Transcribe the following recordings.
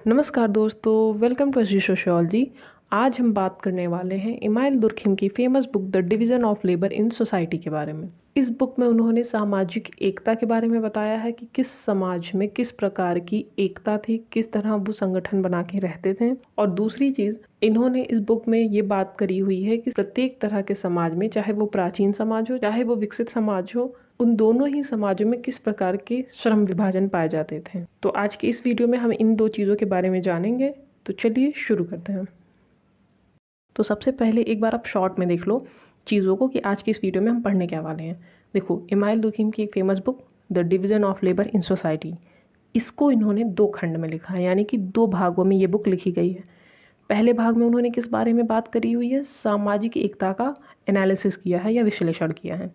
नमस्कार दोस्तों, welcome to SG sociology. आज हम बात करने वाले हैं इमाइल दुर्खिम की famous book the division of labour in society के बारे में। इस बुक में उन्होंने सामाजिक एकता के बारे में बताया है कि किस समाज में किस प्रकार की एकता थी, किस तरह वो संगठन बना के रहते थे। और दूसरी चीज़, इन्होंने इस बुक में ये बात करी हुई है कि प्रत्येक तरह के समाज में, चाहे वो प्राचीन समाज हो चाहे वो विकसित समाज हो, उन दोनों ही समाजों में किस प्रकार के श्रम विभाजन पाए जाते थे। तो आज की इस वीडियो में हम इन दो चीज़ों के बारे में जानेंगे। तो चलिए शुरू करते हैं। तो सबसे पहले एक बार आप शॉर्ट में देख लो चीज़ों को कि आज की इस वीडियो में हम पढ़ने क्या वाले हैं। देखो, इमाइल दुर्खिम की एक famous book the division of labour in society, इसको इन्होंने 2 खंड में लिखा है, यानी कि 2 भागों में ये बुक लिखी गई है। पहले भाग में उन्होंने किस बारे में बात करी हुई है? सामाजिक एकता का एनालिसिस किया है या विश्लेषण किया है।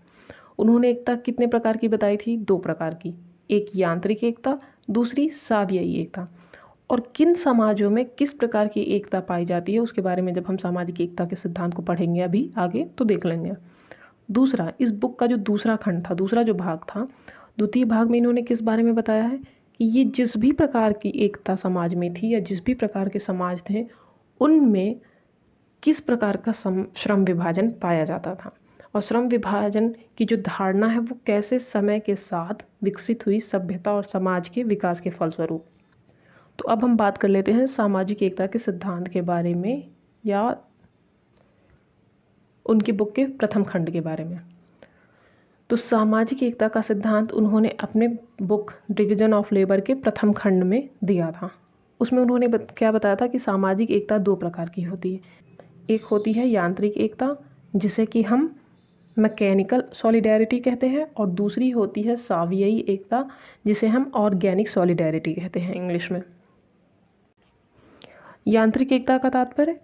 उन्होंने एकता कितने प्रकार की बताई थी? 2 प्रकार की, एक यांत्रिक एकता, दूसरी सावयवी एकता। और किन समाजों में किस प्रकार की एकता पाई जाती है उसके बारे में जब हम सामाजिक एकता के सिद्धांत को पढ़ेंगे अभी आगे तो देख लेंगे। दूसरा, इस बुक का जो दूसरा खंड था, दूसरा जो भाग था, द्वितीय भाग में इन्होंने किस बारे में बताया है कि ये जिस भी प्रकार की एकता समाज में थी या जिस भी प्रकार के समाज थे उनमें किस प्रकार का श्रम विभाजन पाया जाता था और श्रम विभाजन की जो धारणा है वो कैसे समय के साथ विकसित हुई सभ्यता और समाज के विकास के फलस्वरूप। तो अब हम बात कर लेते हैं सामाजिक एकता के सिद्धांत के बारे में या उनकी बुक के प्रथम खंड के बारे में। तो सामाजिक एकता का सिद्धांत उन्होंने अपने बुक डिवीज़न ऑफ लेबर के प्रथम खंड में दिया था। उसमें उन्होंने क्या बताया था कि सामाजिक एकता 2 प्रकार की होती है। एक होती है यांत्रिक एकता, जिसे कि हम मैकेनिकल सॉलिडेरिटी कहते हैं, और दूसरी होती है सावयवी एकता, जिसे हम ऑर्गेनिक सॉलिडेरिटी कहते हैं इंग्लिश में। यांत्रिक एकता का तात्पर्य,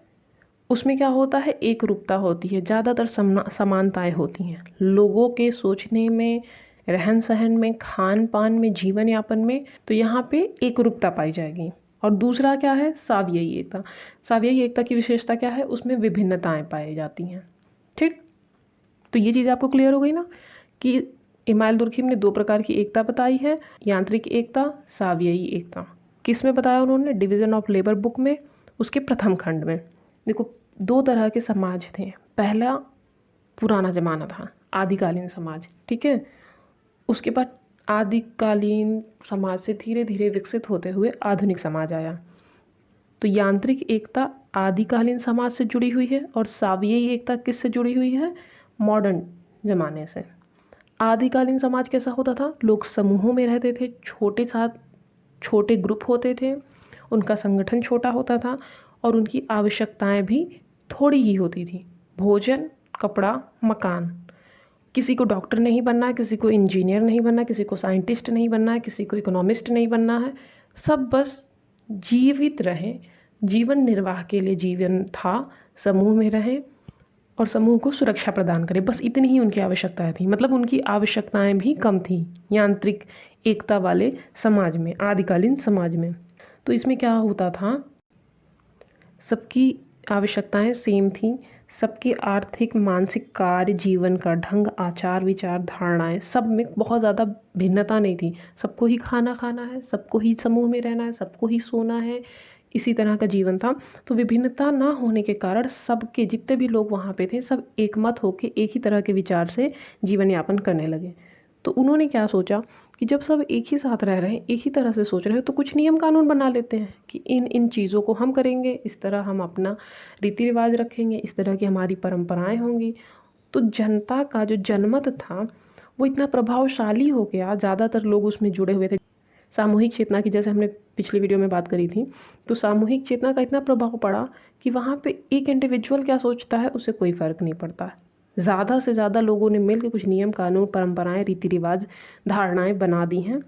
उसमें क्या होता है? एक रूपता होती है, ज़्यादातर समानताएं होती हैं लोगों के सोचने में, रहन सहन में, खान पान में, जीवन यापन में। तो यहाँ पे एक रूपता पाई जाएगी। और दूसरा क्या है? सावयवी एकता। सावयवी एकता की विशेषता क्या है? उसमें विभिन्नताएं पाई जाती हैं। ठीक, तो ये चीज़ आपको क्लियर हो गई ना कि इमाइल दुर्खिम ने 2 प्रकार की एकता बताई है, यांत्रिक एकता, सावयवी एकता। किस में बताया उन्होंने? डिवीज़न ऑफ लेबर बुक में, उसके प्रथम खंड में। देखो, 2 तरह के समाज थे। पहला पुराना ज़माना था, आदिकालीन समाज, ठीक है। उसके बाद आदिकालीन समाज से धीरे धीरे विकसित होते हुए आधुनिक समाज आया। तो यांत्रिक एकता आदिकालीन समाज से जुड़ी हुई है और सावयवी एकता किससे जुड़ी हुई है? मॉडर्न ज़माने से। आदिकालीन समाज कैसा होता था? लोग समूहों में रहते थे, छोटे ग्रुप होते थे, उनका संगठन छोटा होता था और उनकी आवश्यकताएं भी थोड़ी ही होती थी। भोजन, कपड़ा, मकान। किसी को डॉक्टर नहीं बनना है, किसी को इंजीनियर नहीं बनना है, किसी को साइंटिस्ट नहीं बनना है, किसी को इकोनॉमिस्ट नहीं बनना है। सब बस जीवित रहें, जीवन निर्वाह के लिए जीवन था, समूह में रहें और समूह को सुरक्षा प्रदान करें। बस इतनी ही उनकी आवश्यकताएं थी। मतलब उनकी आवश्यकताएं भी कम थी यांत्रिक एकता वाले समाज में, आदिकालीन समाज में। तो इसमें क्या होता था? सबकी आवश्यकताएं सेम थी, सबके आर्थिक, मानसिक, कार्य, जीवन का ढंग, आचार विचार, धारणाएं, सब में बहुत ज़्यादा भिन्नता नहीं थी। सबको ही खाना खाना है, सबको ही समूह में रहना है, सबको ही सोना है, इसी तरह का जीवन था। तो विभिन्नता ना होने के कारण सबके, जितने भी लोग वहाँ पे थे, सब एकमत होकर एक ही तरह के विचार से जीवन यापन करने लगे। तो उन्होंने क्या सोचा कि जब सब एक ही साथ रह रहे हैं, एक ही तरह से सोच रहे हैं, तो कुछ नियम कानून बना लेते हैं कि इन चीज़ों को हम करेंगे, इस तरह हम अपना रीति रिवाज रखेंगे, इस तरह की हमारी परंपराएं होंगी। तो जनता का जो जनमत था वो इतना प्रभावशाली हो गया, ज़्यादातर लोग उसमें जुड़े हुए थे। सामूहिक चेतना की, जैसे हमने पिछली वीडियो में बात करी थी, तो सामूहिक चेतना का इतना प्रभाव पड़ा कि वहाँ पे एक इंडिविजुअल क्या सोचता है उससे कोई फ़र्क नहीं पड़ता। ज़्यादा से ज़्यादा लोगों ने मिलकर कुछ नियम कानून, परंपराएं, रीति रिवाज, धारणाएं बना दी हैं।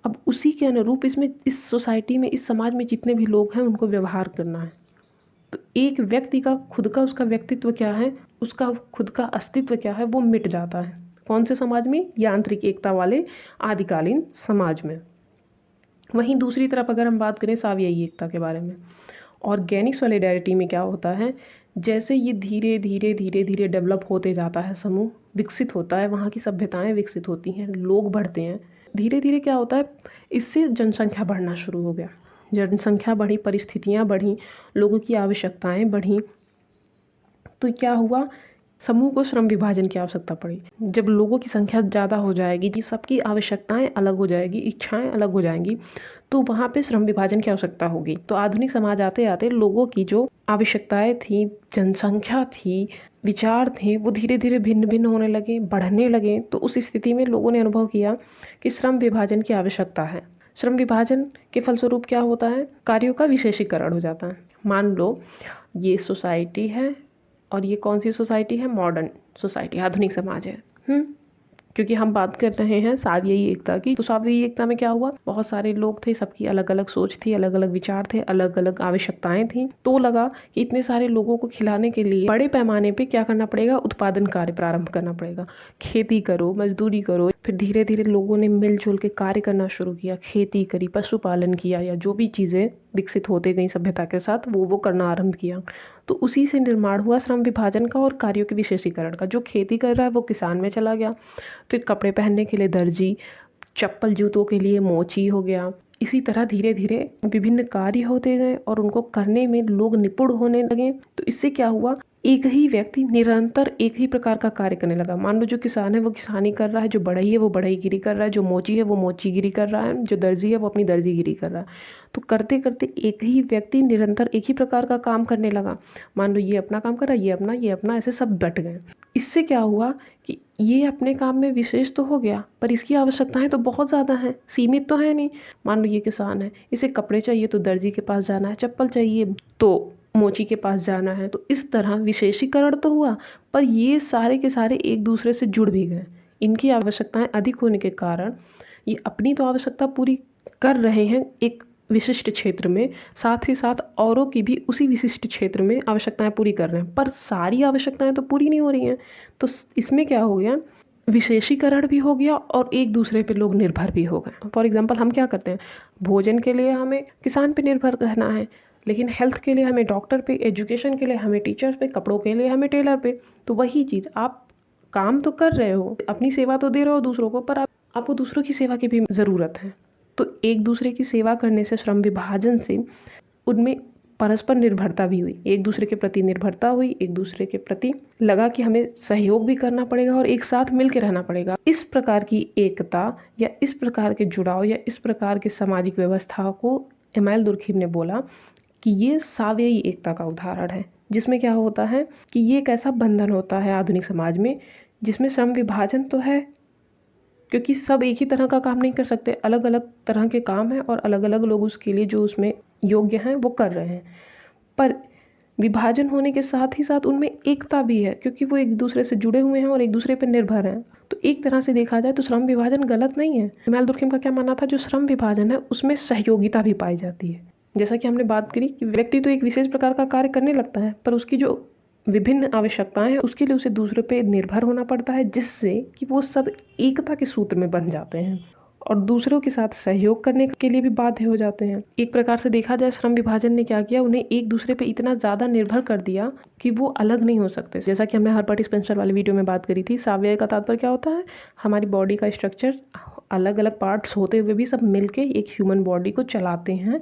अब उसी के अनुरूप इसमें, इस सोसाइटी में, इस समाज में जितने भी लोग हैं उनको व्यवहार करना है। तो एक व्यक्ति का खुद का, उसका व्यक्तित्व क्या है, उसका खुद का अस्तित्व क्या है, वो मिट जाता है। कौन से समाज में? यांत्रिक एकता वाले आदिकालीन समाज में। वहीं दूसरी तरफ अगर हम बात करें सावयवी एकता के बारे में, ऑर्गेनिक सॉलिडेरिटी में क्या होता है? जैसे ये धीरे धीरे धीरे धीरे डेवलप होते जाता है, समूह विकसित होता है, वहाँ की सभ्यताएं विकसित होती हैं, लोग बढ़ते हैं, धीरे धीरे क्या होता है, इससे जनसंख्या बढ़ना शुरू हो गया। जनसंख्या बढ़ी, परिस्थितियाँ बढ़ी, लोगों की आवश्यकताएं बढ़ी, तो क्या हुआ, समूह को श्रम विभाजन की आवश्यकता पड़ी। जब लोगों की संख्या ज़्यादा हो जाएगी, सबकी आवश्यकताएं अलग हो जाएगी, इच्छाएं अलग हो जाएंगी, तो वहाँ पे श्रम विभाजन की आवश्यकता होगी। तो आधुनिक समाज आते आते लोगों की जो आवश्यकताएं थी, जनसंख्या थी, विचार थे, वो धीरे धीरे भिन्न भिन्न होने लगे, बढ़ने लगे। तो उस स्थिति में लोगों ने अनुभव किया कि श्रम विभाजन की आवश्यकता है। श्रम विभाजन के फलस्वरूप क्या होता है, कार्यों का विशेषीकरण हो जाता है। मान लो ये सोसाइटी है और ये कौन सी सोसाइटी है, मॉडर्न सोसाइटी, आधुनिक समाज है। क्योंकि हम बात कर रहे हैं सावयवी एकता की, तो सावयवी एकता में क्या हुआ, बहुत सारे लोग थे, सबकी अलग अलग सोच थी, अलग अलग विचार थे, अलग अलग आवश्यकताएं थी। तो लगा कि इतने सारे लोगों को खिलाने के लिए बड़े पैमाने पे क्या करना पड़ेगा, उत्पादन कार्य प्रारंभ करना पड़ेगा। खेती करो, मजदूरी करो। फिर धीरे धीरे लोगों ने मिलजुल के कार्य करना शुरू किया, खेती करी, पशुपालन किया, या जो भी चीज़ें विकसित होते गई सभ्यता के साथ वो करना आरंभ किया। तो उसी से निर्माण हुआ श्रम विभाजन का और कार्यों के विशेषीकरण का। जो खेती कर रहा है वो किसान में चला गया, फिर कपड़े पहनने के लिए दर्जी, चप्पल जूतों के लिए मोची हो गया। इसी तरह धीरे धीरे विभिन्न कार्य होते गए और उनको करने में लोग निपुण होने लगे। तो इससे क्या हुआ, एक ही व्यक्ति निरंतर एक ही प्रकार का कार्य करने लगा। मान लो जो किसान है वो किसानी कर रहा है, जो बढ़ई है वो बढ़ईगिरी कर रहा है, जो मोची है वो मोचीगिरी कर रहा है, जो दर्जी है वो अपनी दर्जीगिरी कर रहा है। तो करते करते एक ही व्यक्ति निरंतर एक ही प्रकार का काम करने लगा। मान लो ये अपना काम कर रहा है, ये अपना, ऐसे सब बट गए। इससे क्या हुआ कि ये अपने काम में विशेष तो हो गया, पर इसकी आवश्यकताएं तो बहुत ज़्यादा हैं, सीमित तो है नहीं। मान लो ये किसान है, इसे कपड़े चाहिए तो दर्जी के पास जाना है, चप्पल चाहिए तो मोची के पास जाना है। तो इस तरह विशेषीकरण तो हुआ, पर ये सारे के सारे एक दूसरे से जुड़ भी गए। इनकी आवश्यकताएं अधिक होने के कारण ये अपनी तो आवश्यकता पूरी कर रहे हैं एक विशिष्ट क्षेत्र में, साथ ही साथ औरों की भी उसी विशिष्ट क्षेत्र में आवश्यकताएं पूरी कर रहे हैं, पर सारी आवश्यकताएं तो पूरी नहीं हो रही हैं। तो इसमें क्या हो गया, विशेषीकरण भी हो गया और एक दूसरे पे लोग निर्भर भी हो गए। फॉर एग्जाम्पल हम क्या करते हैं, भोजन के लिए हमें किसान पे निर्भर रहना है, लेकिन हेल्थ के लिए हमें डॉक्टर पे, एजुकेशन के लिए हमें टीचर पे, कपड़ों के लिए हमें टेलर पे। तो वही चीज़, आप काम तो कर रहे हो, अपनी सेवा तो दे रहे हो दूसरों को, पर आपको दूसरों की सेवा की भी ज़रूरत है। तो एक दूसरे की सेवा करने से, श्रम विभाजन से उनमें परस्पर निर्भरता भी हुई, एक दूसरे के प्रति निर्भरता हुई, एक दूसरे के प्रति लगा कि हमें सहयोग भी करना पड़ेगा और एक साथ मिल के रहना पड़ेगा। इस प्रकार की एकता या इस प्रकार के जुड़ाव या इस प्रकार की सामाजिक व्यवस्था को इमानुएल दुर्खिम ने बोला कि ये सावयवी एकता का उदाहरण है, जिसमें क्या होता है कि ये एक ऐसा बंधन होता है आधुनिक समाज में जिसमें श्रम विभाजन तो है, क्योंकि सब एक ही तरह का काम नहीं कर सकते, अलग अलग तरह के काम हैं और अलग अलग लोग उसके लिए जो उसमें योग्य हैं वो कर रहे हैं। पर विभाजन होने के साथ ही साथ उनमें एकता भी है, क्योंकि वो एक दूसरे से जुड़े हुए हैं और एक दूसरे पर निर्भर हैं। तो एक तरह से देखा जाए तो श्रम विभाजन गलत नहीं है। इमानुएल दुर्खिम का क्या मानना था, जो श्रम विभाजन है उसमें सहयोगिता भी पाई जाती है। जैसा कि हमने बात करी कि व्यक्ति तो एक विशेष प्रकार का कार्य करने लगता है, पर उसकी जो विभिन्न आवश्यकताएं हैं उसके लिए उसे दूसरे पे निर्भर होना पड़ता है, जिससे कि वो सब एकता के सूत्र में बन जाते हैं और दूसरों के साथ सहयोग करने के लिए भी बाध्य हो जाते हैं। एक प्रकार से देखा जाए, श्रम विभाजन ने क्या किया, उन्हें एक दूसरे पे इतना ज़्यादा निर्भर कर दिया कि वो अलग नहीं हो सकते। जैसा कि हमने हर्बर्ट स्पेंसर वाली वीडियो में बात करी थी, सावयव का तात्पर्य क्या होता है, हमारी बॉडी का स्ट्रक्चर अलग अलग पार्ट्स होते हुए भी सब मिलके एक ह्यूमन बॉडी को चलाते हैं।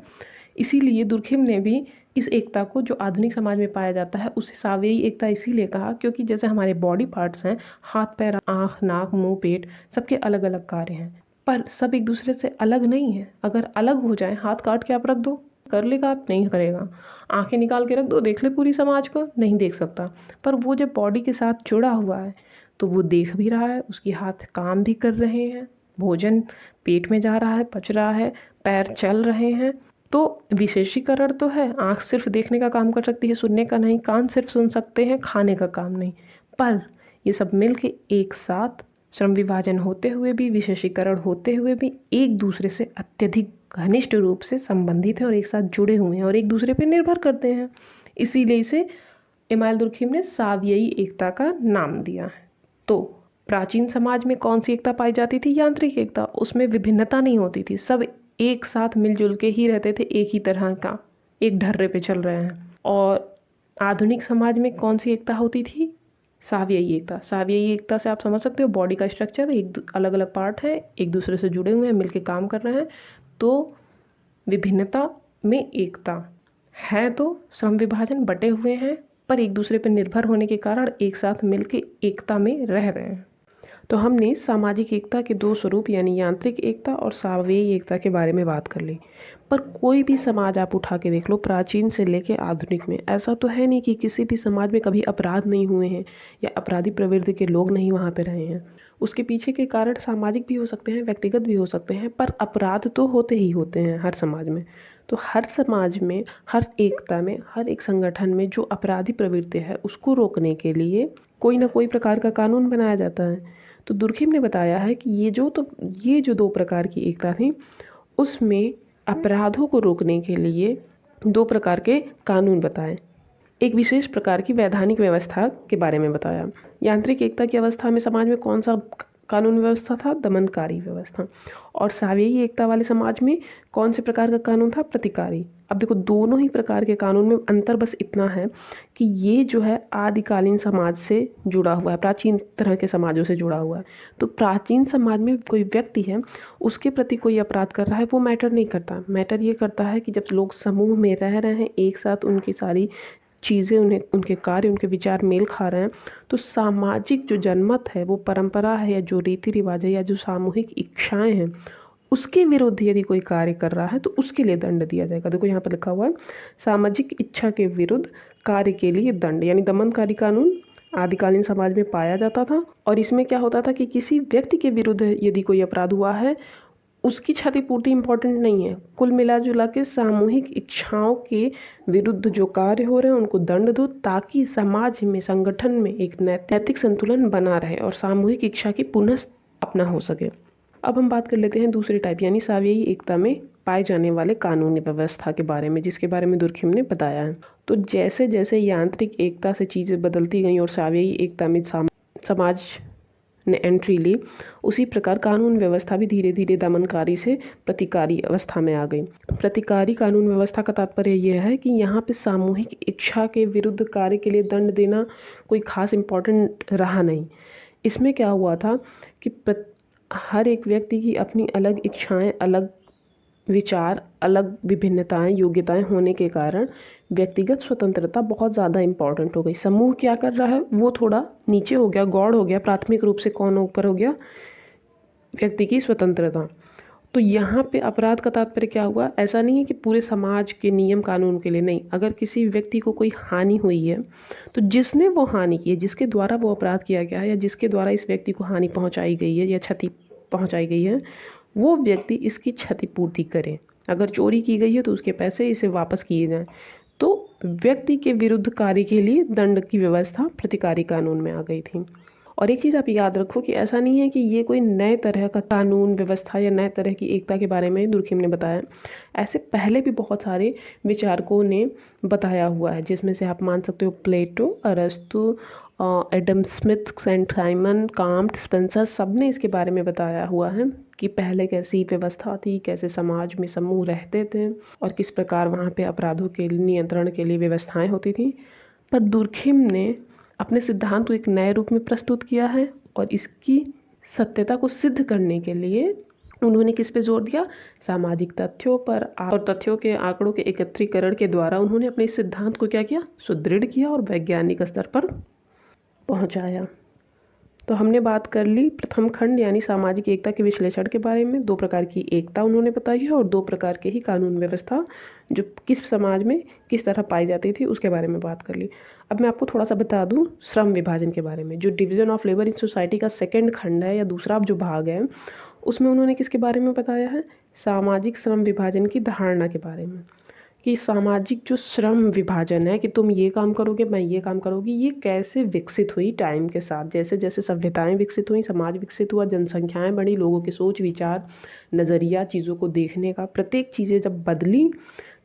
इसीलिए दुर्खिम ने भी इस एकता को जो आधुनिक समाज में पाया जाता है उसे सावयवी एकता इसीलिए कहा, क्योंकि जैसे हमारे बॉडी पार्ट्स हैं, हाथ पैर, आँख, नाक, मुंह, पेट, सबके अलग अलग कार्य हैं, पर सब एक दूसरे से अलग नहीं है। अगर अलग हो जाए, हाथ काट के आप रख दो, कर लेगा आप, नहीं करेगा। आंखें निकाल के रख दो, देख ले पूरी समाज को, नहीं देख सकता। पर वो जब बॉडी के साथ जुड़ा हुआ है तो वो देख भी रहा है, उसके हाथ काम भी कर रहे हैं, भोजन पेट में जा रहा है, पच रहा है, पैर चल रहे हैं। तो विशेषीकरण तो है, आँख सिर्फ देखने का काम कर सकती है, सुनने का नहीं, कान सिर्फ सुन सकते हैं, खाने का काम नहीं। पर ये सब मिल के एक साथ श्रम विभाजन होते हुए भी, विशेषीकरण होते हुए भी एक दूसरे से अत्यधिक घनिष्ठ रूप से संबंधित हैं और एक साथ जुड़े हुए हैं और एक दूसरे पर निर्भर करते हैं। इसीलिए इसे इमानुएल दुर्खिम ने सावयवी एकता का नाम दिया है। तो प्राचीन समाज में कौन सी एकता पाई जाती थी, यांत्रिक एकता। उसमें विभिन्नता नहीं होती थी, सब एक साथ मिलजुल के ही रहते थे, एक ही तरह का, एक ढर्रे पे चल रहे हैं। और आधुनिक समाज में कौन सी एकता होती थी, सावयवी एकता। सावयवी एकता से आप समझ सकते हो, बॉडी का स्ट्रक्चर, एक अलग अलग पार्ट है, एक दूसरे से जुड़े हुए हैं, मिलके काम कर रहे हैं, तो विभिन्नता में एकता है। तो श्रम विभाजन बटे हुए हैं पर एक दूसरे पर निर्भर होने के कारण एक साथ मिलकर एकता में रह रहे हैं। तो हमने सामाजिक एकता के दो स्वरूप यानी यांत्रिक एकता और सावयवी एकता के बारे में बात कर ली। पर कोई भी समाज आप उठा के देख लो, प्राचीन से लेके आधुनिक में, ऐसा तो है नहीं कि किसी भी समाज में कभी अपराध नहीं हुए हैं या अपराधी प्रवृत्ति के लोग नहीं वहाँ पे रहे हैं। उसके पीछे के कारण सामाजिक भी हो सकते हैं, व्यक्तिगत भी हो सकते हैं, पर अपराध तो होते ही होते हैं हर समाज में। तो हर समाज में, हर एकता में, हर एक संगठन में जो अपराधी प्रवृत्ति है उसको रोकने के लिए कोई ना कोई प्रकार का कानून बनाया जाता है। तो दुर्खिम ने बताया है कि ये जो दो प्रकार की एकता थी उसमें अपराधों को रोकने के लिए दो प्रकार के कानून बताए। एक विशेष प्रकार की वैधानिक व्यवस्था के बारे में बताया। यांत्रिक एकता की अवस्था में समाज में कौन सा कानून व्यवस्था था? दमनकारी व्यवस्था। और सावयवी एकता वाले समाज में कौन से प्रकार का कानून था? प्रतिकारी। अब देखो, दोनों ही प्रकार के कानून में अंतर बस इतना है कि ये जो है आदिकालीन समाज से जुड़ा हुआ है, प्राचीन तरह के समाजों से जुड़ा हुआ है। तो प्राचीन समाज में कोई व्यक्ति है, उसके प्रति कोई अपराध कर रहा है, वो मैटर नहीं करता। मैटर ये करता है कि जब लोग समूह में रह रहे हैं, एक साथ उनकी सारी चीज़ें, उनके कार्य, उनके विचार मेल खा रहे हैं, तो सामाजिक जो जनमत है, वो परंपरा है या जो रीति रिवाज है या जो सामूहिक इच्छाएं हैं, उसके विरुद्ध यदि कोई कार्य कर रहा है तो उसके लिए दंड दिया जाएगा। देखो यहाँ पर लिखा हुआ है, सामाजिक इच्छा के विरुद्ध कार्य के लिए दंड, यानी दमनकारी कानून आदिकालीन समाज में पाया जाता था। और इसमें क्या होता था कि किसी व्यक्ति के विरुद्ध यदि कोई अपराध हुआ है, उसकी क्षतिपूर्ति इम्पोर्टेंट नहीं है, कुल मिला जुला के सामूहिक इच्छाओं के विरुद्ध जो कार्य हो रहे हैं उनको दंड दो, ताकि समाज में, संगठन में एक नैतिक संतुलन बना रहे और सामूहिक इच्छा की पुनः स्थापना हो सके। अब हम बात कर लेते हैं दूसरी टाइप यानी सावयवी एकता में पाए जाने वाले कानूनी व्यवस्था के बारे में, जिसके बारे में दुर्खिम ने बताया है। तो जैसे जैसे यांत्रिक एकता से चीज़ें बदलती गई और सावयवी एकता में समाज ने एंट्री ली, उसी प्रकार कानून व्यवस्था भी धीरे धीरे दमनकारी से प्रतिकारी अवस्था में आ गई। प्रतिकारी कानून व्यवस्था का तात्पर्य यह है कि यहाँ पे सामूहिक इच्छा के विरुद्ध कार्य के लिए दंड देना कोई खास इम्पोर्टेंट रहा नहीं। इसमें क्या हुआ था कि हर एक व्यक्ति की अपनी अलग इच्छाएं, अलग विचार, अलग विभिन्नताएं, योग्यताएं होने के कारण व्यक्तिगत स्वतंत्रता बहुत ज़्यादा इम्पॉर्टेंट हो गई। समूह क्या कर रहा है वो थोड़ा नीचे हो गया, गौड़ हो गया, प्राथमिक रूप से कौन ऊपर हो गया? व्यक्ति की स्वतंत्रता। तो यहाँ पे अपराध का तात्पर्य क्या हुआ? ऐसा नहीं है कि पूरे समाज के नियम कानून के लिए, नहीं। अगर किसी व्यक्ति को कोई हानि हुई है तो जिसने वो हानि की है, जिसके द्वारा वो अपराध किया गया है या जिसके द्वारा इस व्यक्ति को हानि पहुँचाई गई है या क्षति पहुँचाई गई है, वो व्यक्ति इसकी क्षतिपूर्ति करे। अगर चोरी की गई है तो उसके पैसे इसे वापस किए जाएं। तो व्यक्ति के विरुद्ध कार्य के लिए दंड की व्यवस्था प्रतिकारी कानून में आ गई थी। और एक चीज़ आप याद रखो कि ऐसा नहीं है कि ये कोई नए तरह का कानून व्यवस्था या नए तरह की एकता के बारे में दुर्खिम ने बताया। ऐसे पहले भी बहुत सारे विचारकों ने बताया हुआ है, जिसमें से आप मान सकते हो प्लेटो, अरस्तु, Adam Smith, Saint Simon, Kant, Spencer, सब ने इसके बारे में बताया हुआ है कि पहले कैसी व्यवस्था थी, कैसे समाज में समूह रहते थे और किस प्रकार वहाँ पे अपराधों के नियंत्रण के लिए व्यवस्थाएं होती थी। पर दुर्खिम ने अपने सिद्धांत को एक नए रूप में प्रस्तुत किया है और इसकी सत्यता को सिद्ध करने के लिए उन्होंने किस पे जोर दिया? सामाजिक तथ्यों पर और तथ्यों के आंकड़ों के एकत्रीकरण के द्वारा उन्होंने अपने सिद्धांत को क्या किया? सुदृढ़ किया और वैज्ञानिक स्तर पर पहुंचाया। तो हमने बात कर ली प्रथम खंड यानी सामाजिक एकता के विश्लेषण के बारे में। दो प्रकार की एकता उन्होंने बताई है और दो प्रकार के ही कानून व्यवस्था जो किस समाज में किस तरह पाई जाती थी उसके बारे में बात कर ली। अब मैं आपको थोड़ा सा बता दूं श्रम विभाजन के बारे में। जो division of labour in society का सेकंड खंड है या दूसरा जो भाग है, उसमें उन्होंने किसके बारे में बताया है? सामाजिक श्रम विभाजन की धारणा के बारे में, कि सामाजिक जो श्रम विभाजन है कि तुम ये काम करोगे, मैं ये काम करूँगी, ये कैसे विकसित हुई टाइम के साथ। जैसे जैसे सभ्यताएं विकसित हुई, समाज विकसित हुआ, जनसंख्याएं बढ़ी, लोगों के सोच विचार, नज़रिया, चीज़ों को देखने का, प्रत्येक चीज़ें जब बदली,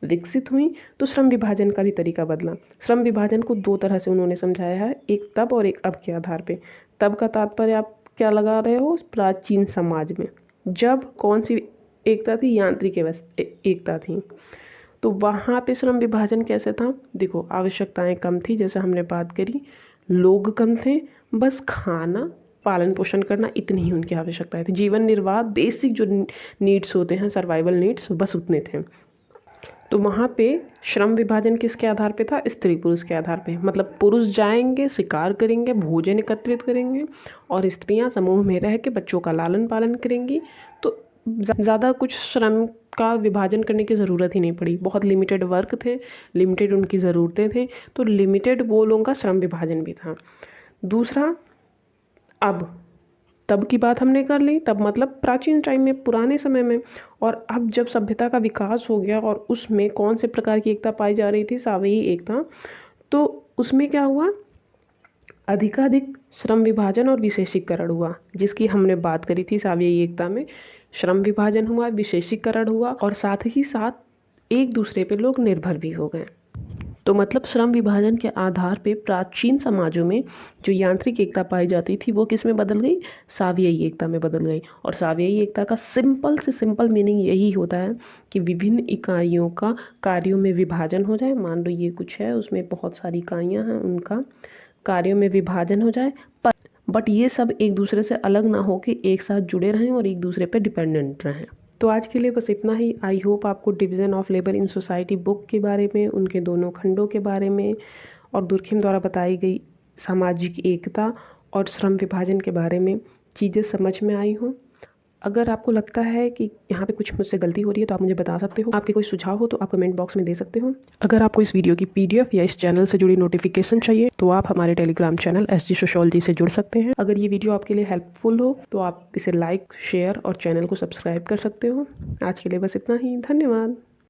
विकसित हुई, तो श्रम विभाजन का भी तरीका बदला। श्रम विभाजन को दो तरह से उन्होंने समझाया है, एक तब और एक अब के आधार पर। तब का तात्पर्य आप क्या लगा रहे हो? प्राचीन समाज में जब कौन सी एकता थी? यांत्रिक एकता थी। तो वहाँ पे श्रम विभाजन कैसे था? देखो, आवश्यकताएं कम थी, जैसे हमने बात करी, लोग कम थे, बस खाना, पालन पोषण करना, इतनी ही उनकी आवश्यकताएं थी। जीवन निर्वाह, बेसिक जो नीड्स होते हैं, सर्वाइवल नीड्स, बस उतने थे। तो वहाँ पे श्रम विभाजन किसके आधार पे था? स्त्री पुरुष के आधार पे। मतलब पुरुष जाएंगे, शिकार करेंगे, भोजन एकत्रित करेंगे और स्त्रियां समूह में रह के बच्चों का लालन पालन करेंगी। तो ज़्यादा कुछ श्रम का विभाजन करने की ज़रूरत ही नहीं पड़ी। बहुत लिमिटेड वर्क थे, लिमिटेड उनकी ज़रूरतें थे, तो लिमिटेड वो लोगों का श्रम विभाजन भी था। दूसरा, तब की बात हमने कर ली, तब मतलब प्राचीन टाइम में, पुराने समय में। और अब जब सभ्यता का विकास हो गया और उसमें कौन से प्रकार की एकता पाई जा रही थी? सावयवी एकता। तो उसमें क्या हुआ? अधिकाधिक श्रम विभाजन और विशेषीकरण हुआ, जिसकी हमने बात करी थी। सावयवी एकता में श्रम विभाजन हुआ, विशेषीकरण हुआ और साथ ही साथ एक दूसरे पे लोग निर्भर भी हो गए। तो मतलब श्रम विभाजन के आधार पे प्राचीन समाजों में जो यांत्रिक एकता पाई जाती थी वो किस में बदल गई? सावयवी एकता में बदल गई। और सावयवी एकता का सिंपल से सिंपल मीनिंग यही होता है कि विभिन्न इकाइयों का कार्यों में विभाजन हो जाए। मान लो ये कुछ है, उसमें बहुत सारी इकाइयाँ हैं, उनका कार्यों में विभाजन हो जाए, बट ये सब एक दूसरे से अलग ना हो के एक साथ जुड़े रहें और एक दूसरे पर डिपेंडेंट रहें। तो आज के लिए बस इतना ही। आई होप आपको division of labour in society book के बारे में, उनके दोनों खंडों के बारे में और दुर्खिम द्वारा बताई गई सामाजिक एकता और श्रम विभाजन के बारे में चीज़ें समझ में आई हों। अगर आपको लगता है कि यहाँ पे कुछ मुझसे गलती हो रही है तो आप मुझे बता सकते हो। आपके कोई सुझाव हो तो आप कमेंट बॉक्स में दे सकते हो। अगर आपको इस वीडियो की PDF या इस चैनल से जुड़ी नोटिफिकेशन चाहिए तो आप हमारे टेलीग्राम चैनल SG सोशियोलॉजी से जुड़ सकते हैं। अगर ये वीडियो आपके लिए हेल्पफुल हो तो आप इसे लाइक, शेयर और चैनल को सब्सक्राइब कर सकते हो। आज के लिए बस इतना ही। धन्यवाद।